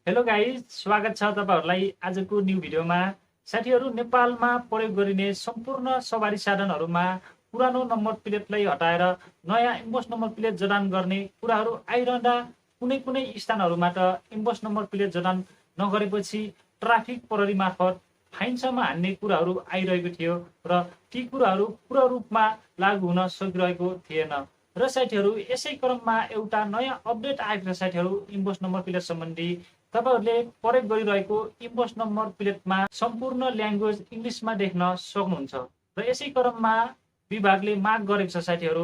Hello guys, स्वागत छ तपाईहरुलाई आजको न्यू भिडियोमा। साथीहरु, नेपालमा प्रयोग गरिने सम्पूर्ण सवारी साधनहरुमा पुरानो नम्बर प्लेटलाई हटाएर नयाँ इम्बोस नम्बर प्लेट जडान गर्ने कुराहरु आइरहँदा कुनै कुनै स्थानहरुबाट इम्बोस नम्बर प्लेट जडान नगरेपछि ट्राफिक प्रहरी मार्फत फाइनसम्म हान्ने कुराहरु आइरहेको थियो र ती कुराहरु पूर्ण रूपमा लागू हुन सकिरहेको थिएन। र साथीहरु, यसै क्रममा एउटा नयाँ अपडेट आएको छ साथीहरु इम्बोस नम्बर प्लेट सम्बन्धी। तपाईहरुले प्रयोग गरिरहेको इम्बोस नम्बर प्लेटमा सम्पूर्ण ल्याङ्ग्वेज इंग्लिशमा देख्न सक्नुहुन्छ र यसै क्रममा विभागले माग गरेको छ साथीहरु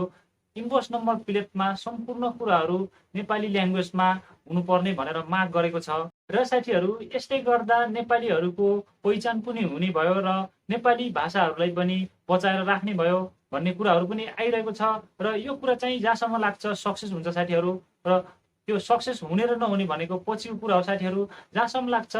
इम्बोस नम्बर प्लेटमा सम्पूर्ण कुराहरु नेपाली ल्याङ्ग्वेजमा हुनुपर्ने भनेर माग गरेको छ। र साथीहरु, यस्तै गर्दा नेपालीहरुको पहिचान पनि हुने भयो र नेपाली भाषाहरुलाई पनि बचाएर राख्ने भयो भन्ने कुराहरु पनि आइरहेको छ र यो कुरा चाहिँ जहाँसम्म लाग्छ सक्सेस हुन्छ साथीहरु। र त्यो सक्सेस हुने र नहुने भनेको पछिको कुरा हो साथीहरु। जहाँसम्म लाग्छ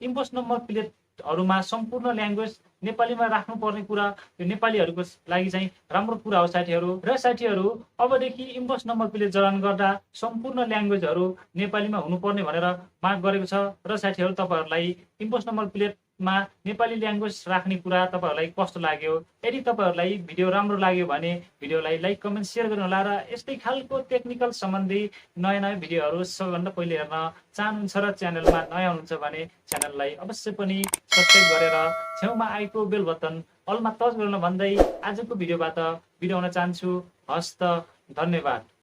इम्बोस नम्बर प्लेटहरुमा सम्पूर्ण ल्याङ्ग्वेज नेपालीमा राख्नुपर्ने कुरा यो नेपालीहरुको लागि चाहिँ राम्रो कुरा हो साथीहरु। र साथीहरु, अबदेखि इम्बोस नम्बर प्लेट जडान गर्दा सम्पूर्ण ल्याङ्ग्वेजहरु नेपालीमा हुनुपर्ने भनेर माग गरेको छ। र साथीहरु, तपाईहरुलाई इम्बोस नम्बर प्लेटमा नेपाली ल्याङ्ग्वेज राख्ने कुरा तपाईहरुलाई कस्तो लाग्यो? यदि तपाईहरुलाई भिडियो राम्रो लाग्यो भने भिडियोलाई लाइक कमेन्ट शेयर गर्नु होला र यस्तै खालको टेक्निकल सम्बन्धी नयाँ नयाँ भिडियोहरु सबैभन्दा पहिले हेर्न चाहनुहुन्छ र च्यानलमा नयाँ हुनुहुन्छ भने च्यानललाई अवश्य पनि सब्स्क्राइब गरेर छेउमा आएको बेल बटन अलमा टच गर्न भन्दै आजको भिडियोबाट बिदा हुन चाहन्छु। हस्त, धन्यवाद।